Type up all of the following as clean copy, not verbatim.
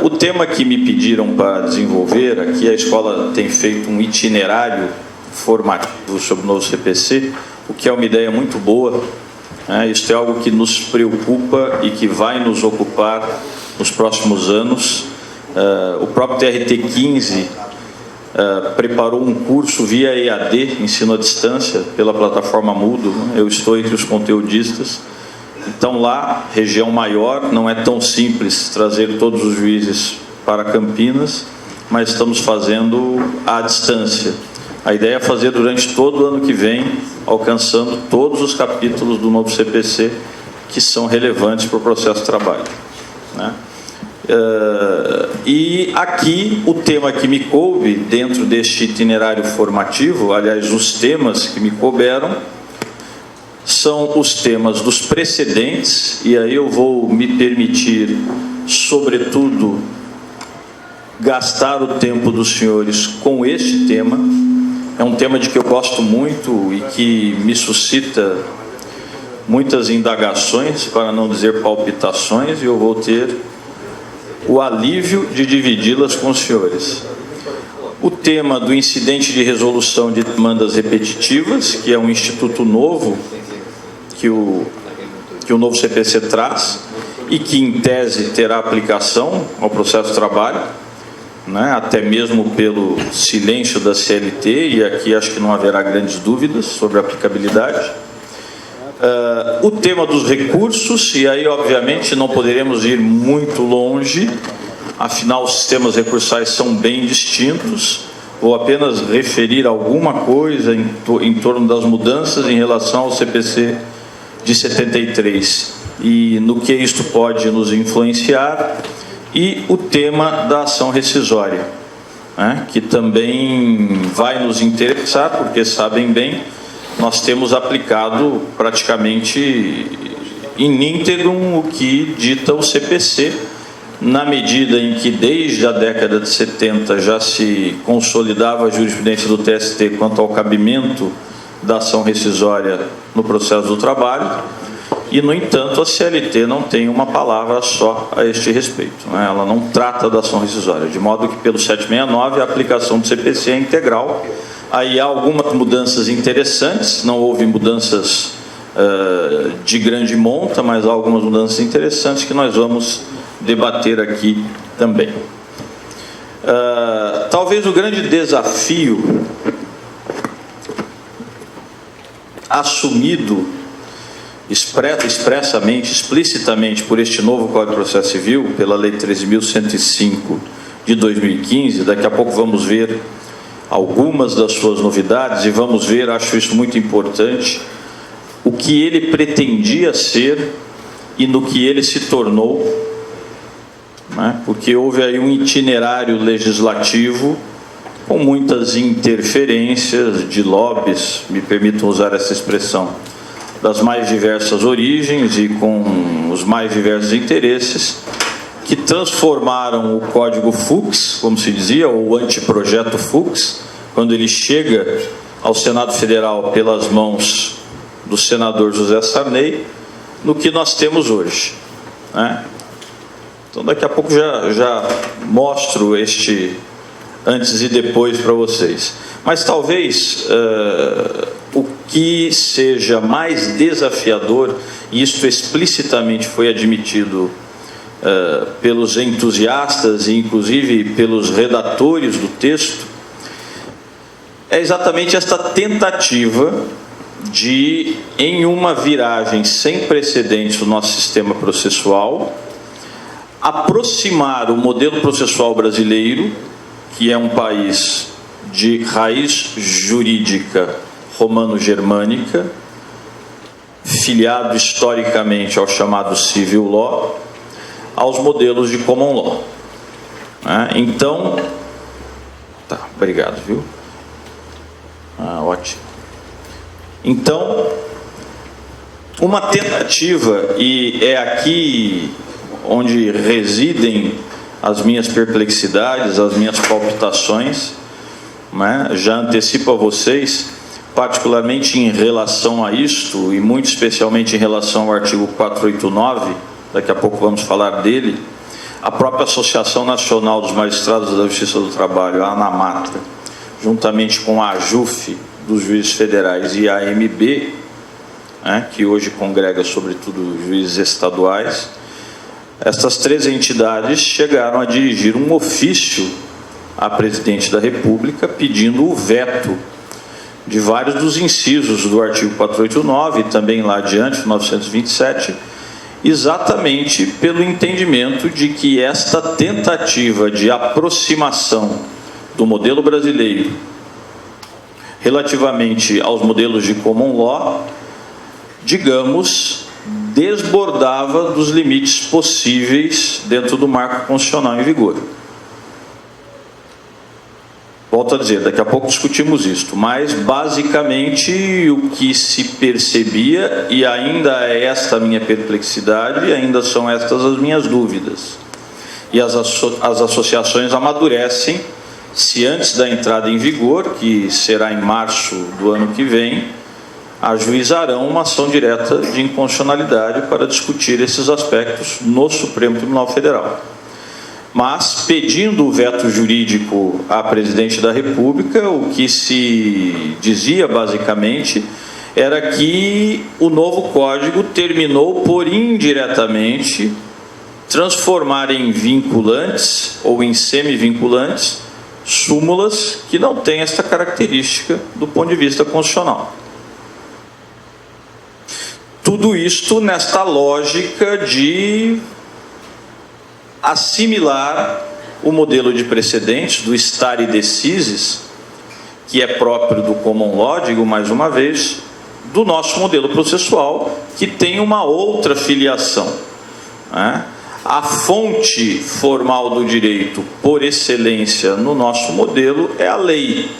O tema que me pediram para desenvolver, aqui a escola tem feito um itinerário formativo sobre o novo CPC, o que é uma ideia muito boa, né? Isso é algo que nos preocupa e que vai nos ocupar nos próximos anos. O próprio TRT-15 preparou um curso via EAD, ensino à distância, pela plataforma Moodle, né? Eu estou entre os conteudistas. Então, lá, região maior, não é tão simples trazer todos os juízes para Campinas, mas estamos fazendo à distância. A ideia é fazer durante todo o ano que vem, alcançando todos os capítulos do novo CPC que são relevantes para o processo de trabalho, né? E aqui, o tema que me coube dentro deste itinerário formativo, aliás, os temas que me couberam, são os temas dos precedentes, e aí eu vou me permitir, sobretudo, gastar o tempo dos senhores com este tema. É um tema de que eu gosto muito e que me suscita muitas indagações, para não dizer palpitações, e eu vou ter o alívio de dividi-las com os senhores. O tema do incidente de resolução de demandas repetitivas, que é um instituto novo, que o novo CPC traz e que, em tese, terá aplicação ao processo de trabalho, né, até mesmo pelo silêncio da CLT, e aqui acho que não haverá grandes dúvidas sobre a aplicabilidade. O tema dos recursos, e aí, obviamente, não poderemos ir muito longe, afinal, os sistemas recursais são bem distintos. Vou apenas referir alguma coisa em torno das mudanças em relação ao CPC de 73 e no que isto pode nos influenciar, e o tema da ação rescisória, né, que também vai nos interessar, porque sabem bem, nós temos aplicado praticamente in integrum o que dita o CPC, na medida em que desde a década de 70 já se consolidava a jurisprudência do TST quanto ao cabimento da ação rescisória no processo do trabalho, e, no entanto, a CLT não tem uma palavra só a este respeito, né? Ela não trata da ação rescisória, de modo que, pelo 769, a aplicação do CPC é integral. Aí há algumas mudanças interessantes, não houve mudanças de grande monta, mas há algumas mudanças interessantes que nós vamos debater aqui também. Talvez o grande desafio assumido expressamente, explicitamente por este novo Código de Processo Civil, pela Lei 13.105 de 2015, daqui a pouco vamos ver algumas das suas novidades e vamos ver, acho isso muito importante, o que ele pretendia ser e no que ele se tornou, né? Porque houve aí um itinerário legislativo com muitas interferências de lobbies, me permitam usar essa expressão, das mais diversas origens e com os mais diversos interesses, que transformaram o Código Fux, como se dizia, ou o anteprojeto Fux, quando ele chega ao Senado Federal pelas mãos do senador José Sarney, no que nós temos hoje, né? Então, daqui a pouco já mostro este antes e depois para vocês. Mas talvez o que seja mais desafiador, e isto explicitamente foi admitido pelos entusiastas e inclusive pelos redatores do texto, é exatamente esta tentativa de, em uma viragem sem precedentes do nosso sistema processual, aproximar o modelo processual brasileiro, que é um país de raiz jurídica romano-germânica, filiado historicamente ao chamado civil law, aos modelos de common law, né? Então, tá, obrigado, viu? Ótimo. Então, uma tentativa, e é aqui onde residem as minhas perplexidades, as minhas palpitações, né? Já antecipo a vocês, particularmente em relação a isto, e muito especialmente em relação ao artigo 489, daqui a pouco vamos falar dele, a própria Associação Nacional dos Magistrados da Justiça do Trabalho, a ANAMATRA, juntamente com a AJUF dos juízes federais e a AMB, que hoje congrega sobretudo juízes estaduais, estas três entidades chegaram a dirigir um ofício à Presidente da República pedindo o veto de vários dos incisos do artigo 489 e também lá adiante, 927, exatamente pelo entendimento de que esta tentativa de aproximação do modelo brasileiro relativamente aos modelos de common law, digamos, desbordava dos limites possíveis dentro do marco constitucional em vigor. Volto a dizer, daqui a pouco discutimos isto, mas basicamente o que se percebia, e ainda é esta a minha perplexidade, ainda são estas as minhas dúvidas, e as associações amadurecem se antes da entrada em vigor, que será em março do ano que vem, ajuizarão uma ação direta de inconstitucionalidade para discutir esses aspectos no Supremo Tribunal Federal. Mas, pedindo o veto jurídico à Presidente da República, o que se dizia basicamente era que o novo Código terminou por indiretamente transformar em vinculantes ou em semi-vinculantes súmulas que não têm esta característica do ponto de vista constitucional. Tudo isto nesta lógica de assimilar o modelo de precedentes do stare decisis, que é próprio do common law, digo mais uma vez, do nosso modelo processual, que tem uma outra filiação, A fonte formal do direito, por excelência, no nosso modelo, é a lei.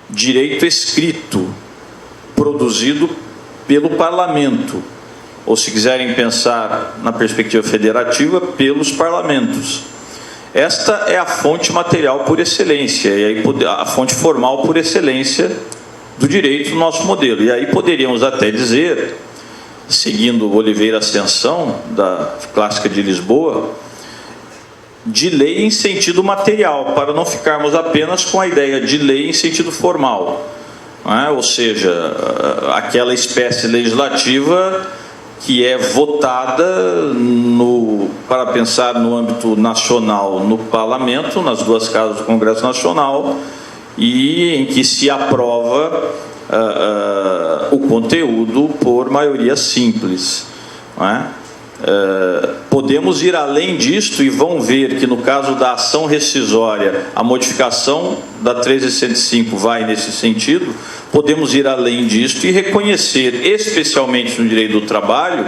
Direito escrito, produzido pelo parlamento, ou se quiserem pensar na perspectiva federativa, pelos parlamentos. Esta é a fonte material por excelência, e aí a fonte formal por excelência do direito do nosso modelo. E aí poderíamos até dizer, seguindo Oliveira Ascensão, da Clássica de Lisboa, de lei em sentido material, para não ficarmos apenas com a ideia de lei em sentido formal. Ou seja, aquela espécie legislativa que é votada para pensar no âmbito nacional no parlamento, nas duas casas do Congresso Nacional, e em que se aprova o conteúdo por maioria simples. Podemos ir além disto e vão ver que no caso da ação rescisória a modificação da 1305 vai nesse sentido. Podemos ir além disto e reconhecer, especialmente no direito do trabalho,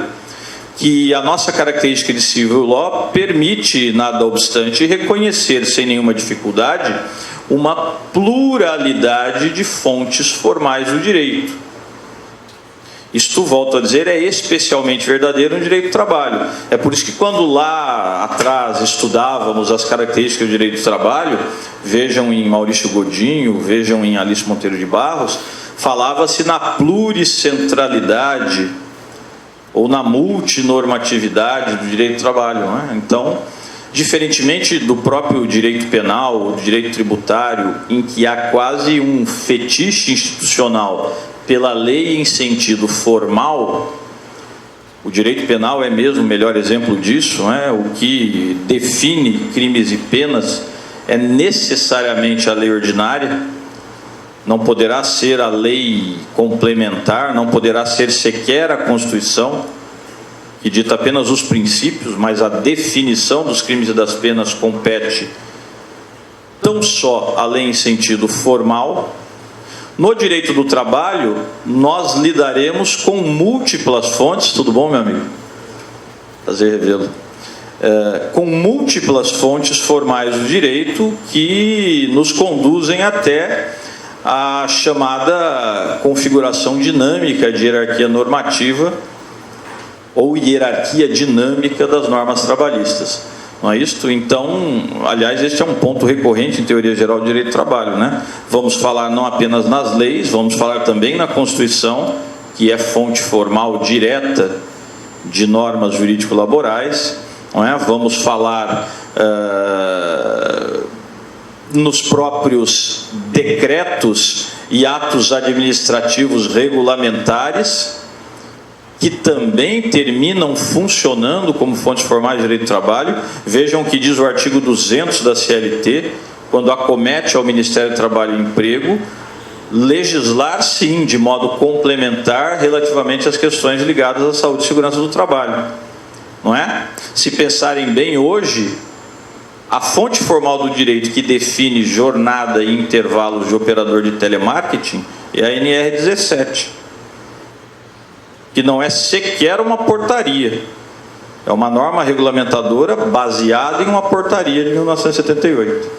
que a nossa característica de civil law permite, nada obstante, reconhecer sem nenhuma dificuldade uma pluralidade de fontes formais do direito. Isto, volto a dizer, é especialmente verdadeiro no direito do trabalho. É por isso que quando lá atrás estudávamos as características do direito do trabalho, vejam em Maurício Godinho, vejam em Alice Monteiro de Barros, falava-se na pluricentralidade ou na multinormatividade do direito do trabalho. Então, diferentemente do próprio direito penal, do direito tributário, em que há quase um fetiche institucional pela lei em sentido formal, o direito penal é mesmo o melhor exemplo disso. O que define crimes e penas é necessariamente a lei ordinária, não poderá ser a lei complementar, não poderá ser sequer a Constituição, que dita apenas os princípios, mas a definição dos crimes e das penas compete tão só a lei em sentido formal. No direito do trabalho, nós lidaremos com múltiplas fontes. Tudo bom, meu amigo? Prazer revê-lo. Com múltiplas fontes formais do direito que nos conduzem até a chamada configuração dinâmica de hierarquia normativa ou hierarquia dinâmica das normas trabalhistas. Não é isto? Então, aliás, este é um ponto recorrente em teoria geral do direito do trabalho, Vamos falar não apenas nas leis, vamos falar também na Constituição, que é fonte formal direta de normas jurídico-laborais, não é? Vamos falar nos próprios decretos e atos administrativos regulamentares, que também terminam funcionando como fontes formais de direito do trabalho. Vejam o que diz o artigo 200 da CLT, quando acomete ao Ministério do Trabalho e Emprego legislar, sim, de modo complementar relativamente às questões ligadas à saúde e segurança do trabalho. Não é? Se pensarem bem hoje, a fonte formal do direito que define jornada e intervalos de operador de telemarketing é a NR17, que não é sequer uma portaria, é uma norma regulamentadora baseada em uma portaria de 1978.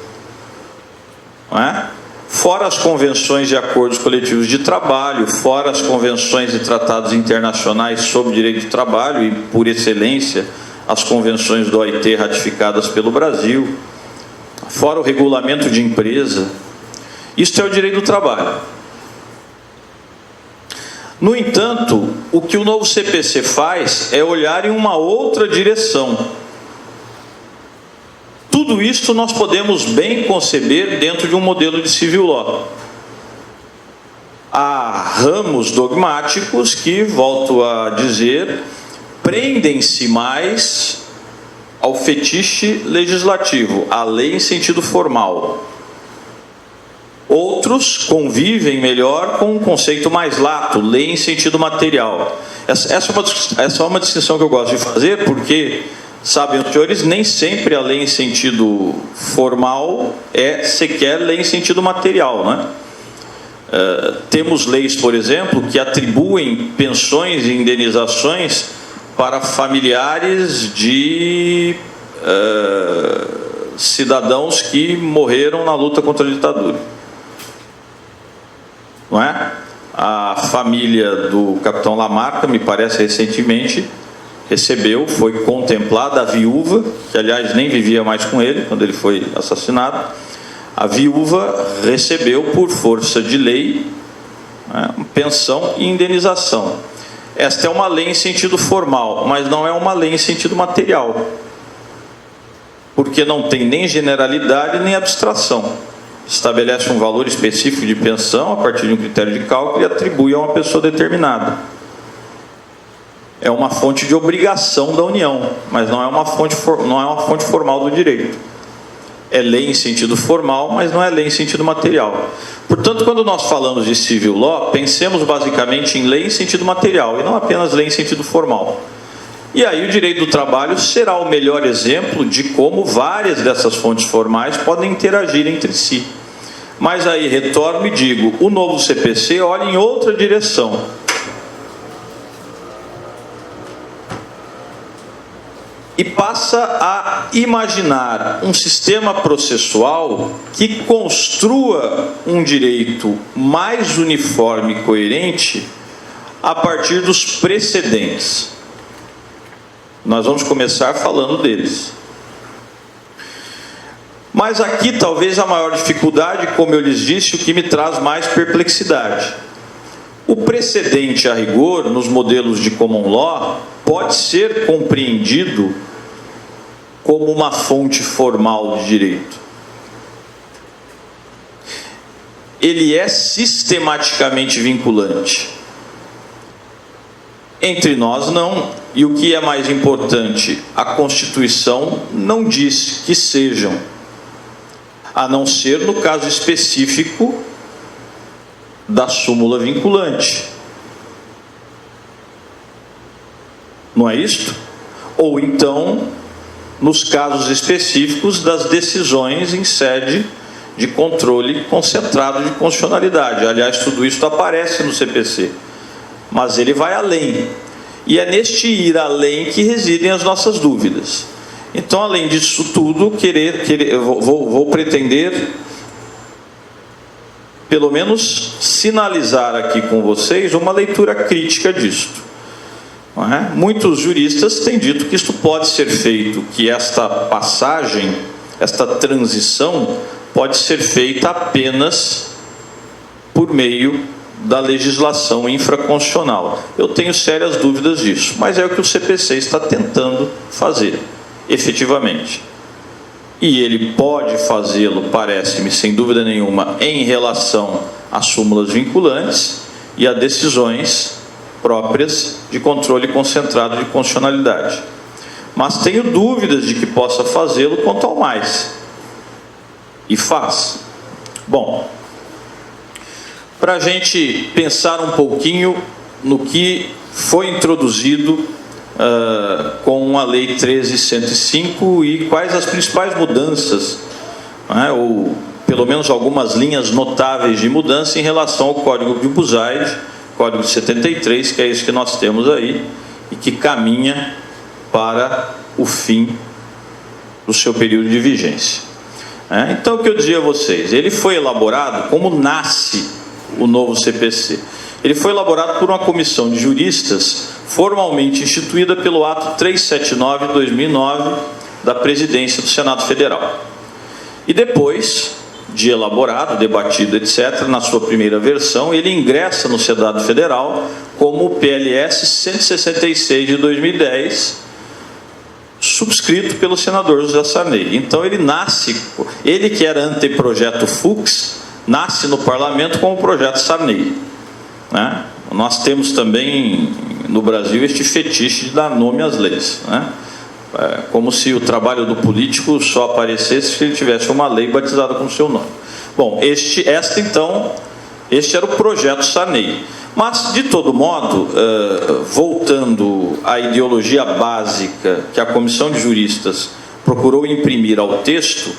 Não é? Fora as convenções e acordos coletivos de trabalho, fora as convenções e tratados internacionais sobre direito do trabalho e, por excelência, as convenções do OIT ratificadas pelo Brasil, fora o regulamento de empresa. Isto é o direito do trabalho. No entanto, o que o novo CPC faz é olhar em uma outra direção. Tudo isto nós podemos bem conceber dentro de um modelo de civil law. Há ramos dogmáticos que, volto a dizer, prendem-se mais ao fetiche legislativo, à lei em sentido formal. Outros convivem melhor com um conceito mais lato, lei em sentido material. Essa é uma distinção que eu gosto de fazer, porque, sabem os senhores, nem sempre a lei em sentido formal é sequer lei em sentido material, né? Temos leis, por exemplo, que atribuem pensões e indenizações para familiares de cidadãos que morreram na luta contra a ditadura. Não é? A família do capitão Lamarca, me parece recentemente, recebeu, foi contemplada, a viúva, que aliás nem vivia mais com ele quando ele foi assassinado, a viúva recebeu por força de lei, né, pensão e indenização. Esta é uma lei em sentido formal, mas não é uma lei em sentido material, porque não tem nem generalidade nem abstração. Estabelece um valor específico de pensão a partir de um critério de cálculo e atribui a uma pessoa determinada. É uma fonte de obrigação da União, mas não é uma fonte formal do direito. É lei em sentido formal, mas não é lei em sentido material. Portanto, quando nós falamos de civil law, pensemos basicamente em lei em sentido material, e não apenas lei em sentido formal. E aí o direito do trabalho será o melhor exemplo de como várias dessas fontes formais podem interagir entre si. Mas aí retorno e digo, o novo CPC olha em outra direção. E passa a imaginar um sistema processual que construa um direito mais uniforme e coerente a partir dos precedentes. Nós vamos começar falando deles. Mas aqui talvez a maior dificuldade, como eu lhes disse, o que me traz mais perplexidade. O precedente a rigor, nos modelos de common law, pode ser compreendido como uma fonte formal de direito. Ele é sistematicamente vinculante. Entre nós, não. E o que é mais importante, a Constituição não diz que sejam, a não ser no caso específico da súmula vinculante. Não é isto? Ou então, nos casos específicos das decisões em sede de controle concentrado de constitucionalidade. Aliás, tudo isso aparece no CPC. Mas ele vai além. E é neste ir além que residem as nossas dúvidas. Então, além disso tudo, vou pretender, pelo menos, sinalizar aqui com vocês uma leitura crítica disto. Não é? Muitos juristas têm dito que isto pode ser feito, que esta passagem, esta transição, pode ser feita apenas por meio da legislação infraconstitucional. Eu tenho sérias dúvidas disso, mas é o que o CPC está tentando fazer, efetivamente. E ele pode fazê-lo, parece-me, sem dúvida nenhuma, em relação a súmulas vinculantes e a decisões próprias de controle concentrado de constitucionalidade. Mas tenho dúvidas de que possa fazê-lo quanto ao mais. E faz. Bom, para a gente pensar um pouquinho no que foi introduzido com a Lei 13.105 e quais as principais mudanças, ou pelo menos algumas linhas notáveis de mudança em relação ao Código de Buzaide, Código de 73, que é esse que nós temos aí, e que caminha para o fim do seu período de vigência. Então, o que eu dizia a vocês, ele foi elaborado como nasce o novo CPC. Ele foi elaborado por uma comissão de juristas formalmente instituída pelo ato 379 de 2009 da presidência do Senado Federal. E depois de elaborado, debatido, etc., na sua primeira versão, ele ingressa no Senado Federal como o PLS 166 de 2010, subscrito pelo senador José Sarney. Então ele nasce, ele que era anteprojeto Fux, nasce no parlamento como o projeto Sarney. Nós temos também no Brasil este fetiche de dar nome às leis, como se o trabalho do político só aparecesse se ele tivesse uma lei batizada com o seu nome. Bom, este era o projeto Sarney. Mas, de todo modo, voltando à ideologia básica que a comissão de juristas procurou imprimir ao texto,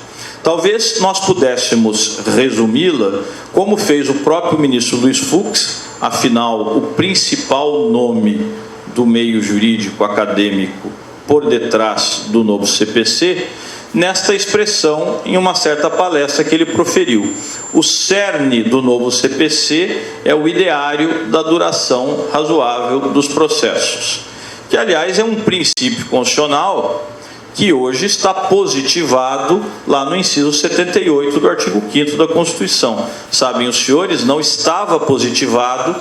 talvez nós pudéssemos resumi-la como fez o próprio ministro Luiz Fux, afinal, o principal nome do meio jurídico acadêmico por detrás do novo CPC, nesta expressão em uma certa palestra que ele proferiu. O cerne do novo CPC é o ideário da duração razoável dos processos, que, aliás, é um princípio constitucional que hoje está positivado lá no inciso 78 do artigo 5º da Constituição. Sabem os senhores, não estava positivado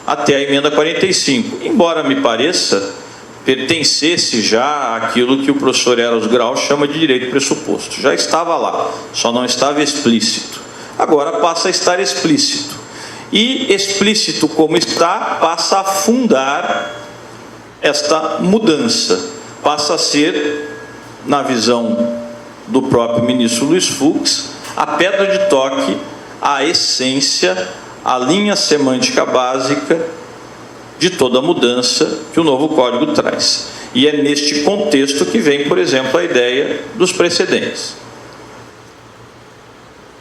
até a emenda 45, embora me pareça pertencesse já àquilo que o professor Eros Grau chama de direito pressuposto. Já estava lá, só não estava explícito. Agora passa a estar explícito. E explícito como está, passa a fundar esta mudança. Passa a ser, na visão do próprio ministro Luiz Fux, a pedra de toque, a essência, a linha semântica básica de toda a mudança que o novo Código traz. E é neste contexto que vem, por exemplo, a ideia dos precedentes.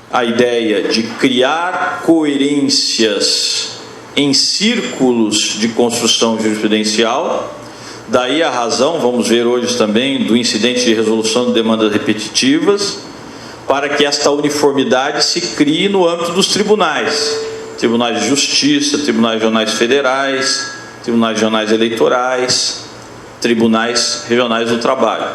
A ideia de criar coerências em círculos de construção jurisprudencial, daí a razão, vamos ver hoje também, do incidente de resolução de demandas repetitivas, para que esta uniformidade se crie no âmbito dos tribunais. Tribunais de Justiça, tribunais regionais federais, tribunais regionais eleitorais, tribunais regionais do trabalho.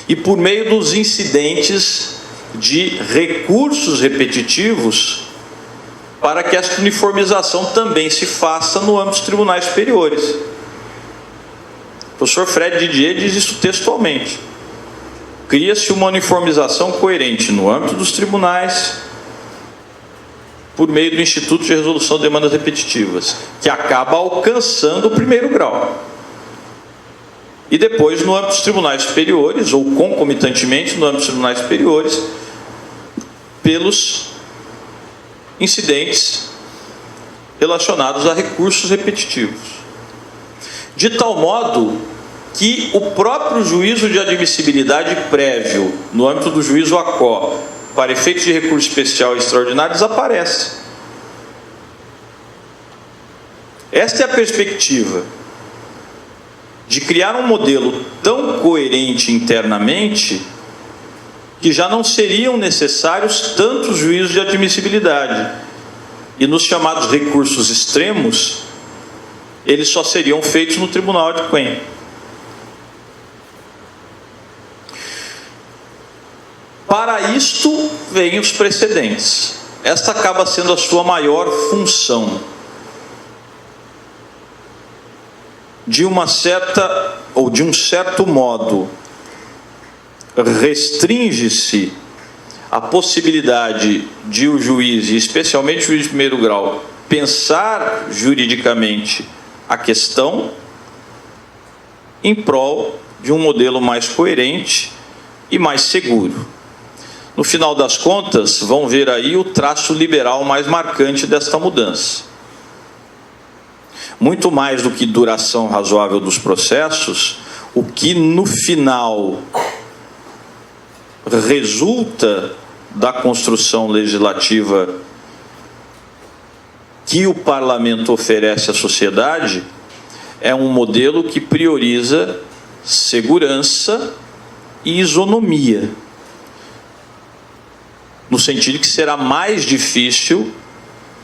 E por meio dos incidentes de recursos repetitivos, para que esta uniformização também se faça no âmbito dos tribunais superiores. O professor Fred Didier diz isso textualmente. Cria-se uma uniformização coerente no âmbito dos tribunais, por meio do Instituto de Resolução de Demandas Repetitivas, que acaba alcançando o primeiro grau. E depois, no âmbito dos tribunais superiores, ou concomitantemente no âmbito dos tribunais superiores, pelos incidentes relacionados a recursos repetitivos. De tal modo que o próprio juízo de admissibilidade prévio, no âmbito do juízo ACO, para efeitos de recurso especial e extraordinário, desaparece. Esta é a perspectiva de criar um modelo tão coerente internamente que já não seriam necessários tantos juízos de admissibilidade. E nos chamados recursos extremos, eles só seriam feitos no Tribunal de Quen. Para isto, vêm os precedentes. esta acaba sendo a sua maior função. De uma certa, ou de um certo modo, restringe-se a possibilidade de o juiz, e especialmente o juiz de primeiro grau, pensar juridicamente a questão em prol de um modelo mais coerente e mais seguro. No final das contas, vão ver aí o traço liberal mais marcante desta mudança. Muito mais do que duração razoável dos processos, o que no final resulta da construção legislativa que o parlamento oferece à sociedade é um modelo que prioriza segurança e isonomia, no sentido que será mais difícil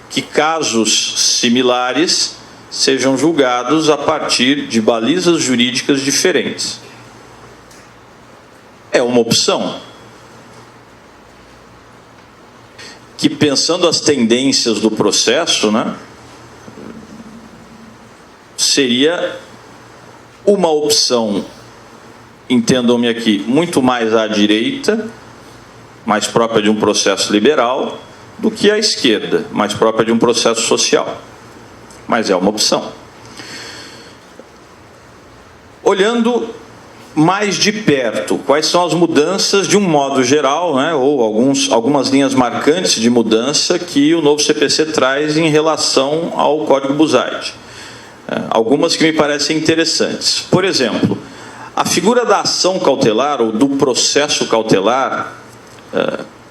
que casos similares sejam julgados a partir de balizas jurídicas diferentes. É uma opção que, pensando as tendências do processo, né, seria uma opção, entendam-me aqui, muito mais à direita, mais própria de um processo liberal, do que à esquerda, mais própria de um processo social. Mas é uma opção. Olhando mais de perto, quais são as mudanças de um modo geral, né, ou algumas linhas marcantes de mudança que o novo CPC traz em relação ao Código Buzaide. Algumas que me parecem interessantes. Por exemplo, a figura da ação cautelar ou do processo cautelar,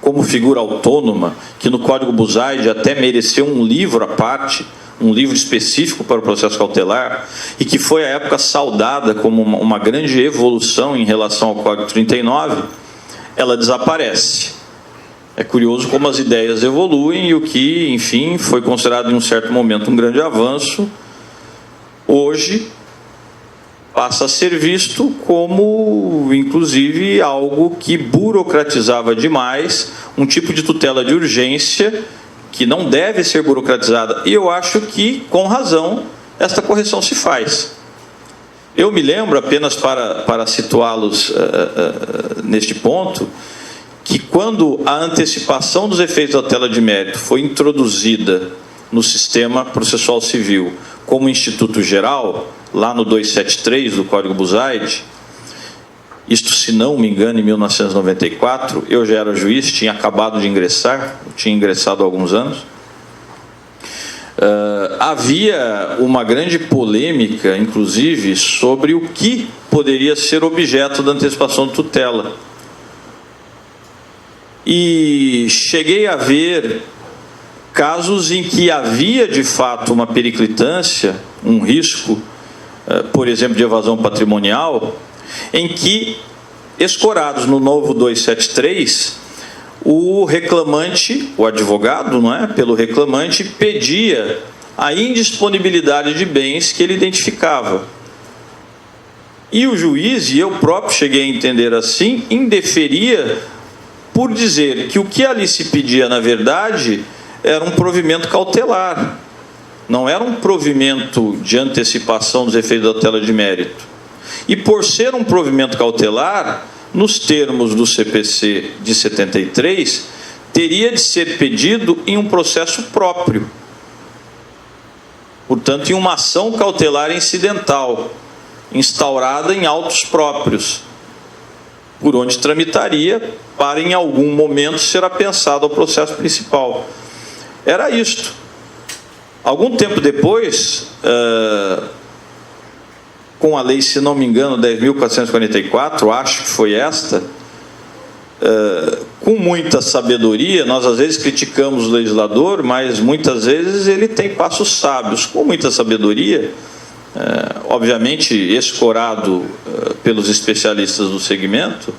como figura autônoma, que no Código Buzaide até mereceu um livro à parte, um livro específico para o processo cautelar, e que foi à época saudada como uma grande evolução em relação ao Código 39, ela desaparece. É curioso como as ideias evoluem e o que, enfim, foi considerado em um certo momento um grande avanço, hoje passa a ser visto como, inclusive, algo que burocratizava demais, um tipo de tutela de urgência que não deve ser burocratizada. E eu acho que, com razão, esta correção se faz. Eu me lembro, apenas para situá-los neste ponto, que quando a antecipação dos efeitos da tutela de mérito foi introduzida no sistema processual civil como instituto geral, lá no 273 do Código Buzaide, isto, se não me engano, em 1994, eu já era juiz, tinha acabado de ingressar, tinha ingressado há alguns anos. Havia uma grande polêmica, inclusive, sobre o que poderia ser objeto da antecipação de tutela. E cheguei a ver casos em que havia, de fato, uma periclitância, um risco, por exemplo, de evasão patrimonial, em que, escorados no novo 273, o reclamante, o advogado, não é, pelo reclamante, pedia a indisponibilidade de bens que ele identificava. E o juiz, e eu próprio cheguei a entender assim, indeferia por dizer que o que ali se pedia, na verdade, era um provimento cautelar, não era um provimento de antecipação dos efeitos da tutela de mérito. E por ser um provimento cautelar, nos termos do CPC de 73, teria de ser pedido em um processo próprio. Portanto, em uma ação cautelar incidental, instaurada em autos próprios, por onde tramitaria para, em algum momento, ser apensado ao processo principal. Era isto. Algum tempo depois, com a lei, se não me engano, 10.444, acho que foi esta, com muita sabedoria, nós às vezes criticamos o legislador, mas muitas vezes ele tem passos sábios, com muita sabedoria, obviamente escorado pelos especialistas do segmento,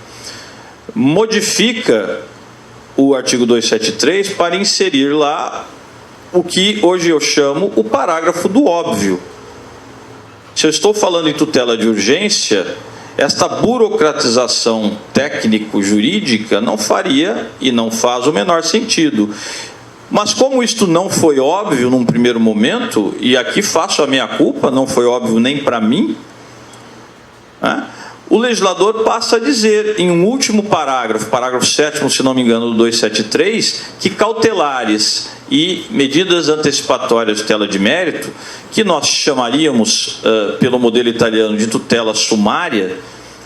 modifica o artigo 273 para inserir lá o que hoje eu chamo o parágrafo do óbvio. Se eu estou falando em tutela de urgência, esta burocratização técnico-jurídica não faria e não faz o menor sentido. Mas como isto não foi óbvio num primeiro momento, e aqui faço a meia-culpa, não foi óbvio nem para mim, né? O legislador passa a dizer, em um último parágrafo, parágrafo 7º, se não me engano, do 273, que cautelares e medidas antecipatórias de tutela de mérito, que nós chamaríamos, pelo modelo italiano, de tutela sumária.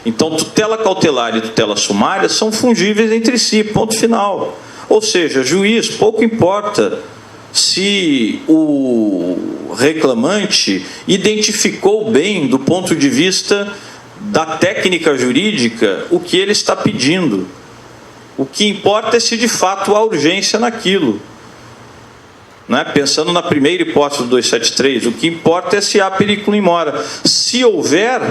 Então, tutela cautelar e tutela sumária são fungíveis entre si, ponto final. Ou seja, juiz, pouco importa se o reclamante identificou bem, do ponto de vista da técnica jurídica, o que ele está pedindo. O que importa é se de fato há urgência naquilo. Né? Pensando na primeira hipótese do 273, o que importa é se há periculum in mora. Se houver,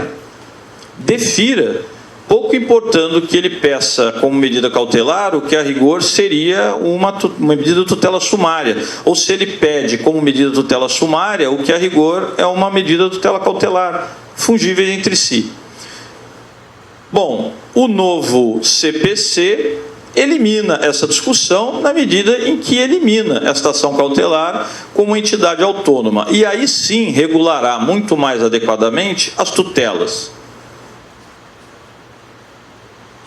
defira, pouco importando que ele peça como medida cautelar, o que a rigor seria uma medida de tutela sumária, ou se ele pede como medida de tutela sumária, o que a rigor é uma medida de tutela cautelar, fungíveis entre si. Bom, o novo CPC elimina essa discussão na medida em que elimina esta ação cautelar como entidade autônoma. E aí sim regulará muito mais adequadamente as tutelas,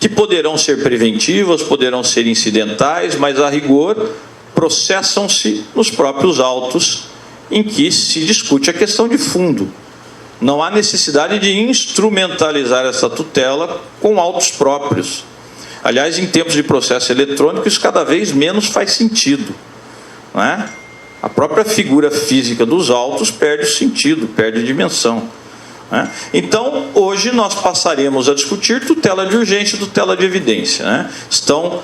que poderão ser preventivas, poderão ser incidentais, mas a rigor processam-se nos próprios autos em que se discute a questão de fundo. Não há necessidade de instrumentalizar essa tutela com autos próprios. Aliás, em tempos de processo eletrônico, isso cada vez menos faz sentido, não é? A própria figura física dos autos perde o sentido, perde dimensão. Né? Então, hoje nós passaremos a discutir tutela de urgência e tutela de evidência. Né? Estão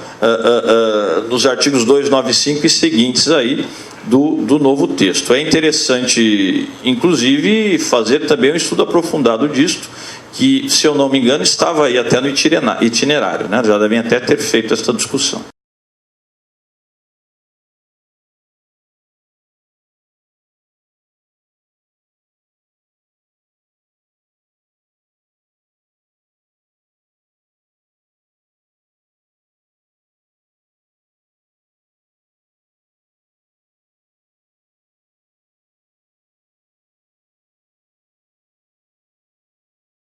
nos artigos 295 e seguintes aí do novo texto. É interessante, inclusive, fazer também um estudo aprofundado disto, que, se eu não me engano, estava aí até no itinerário, né? Já devem até ter feito esta discussão.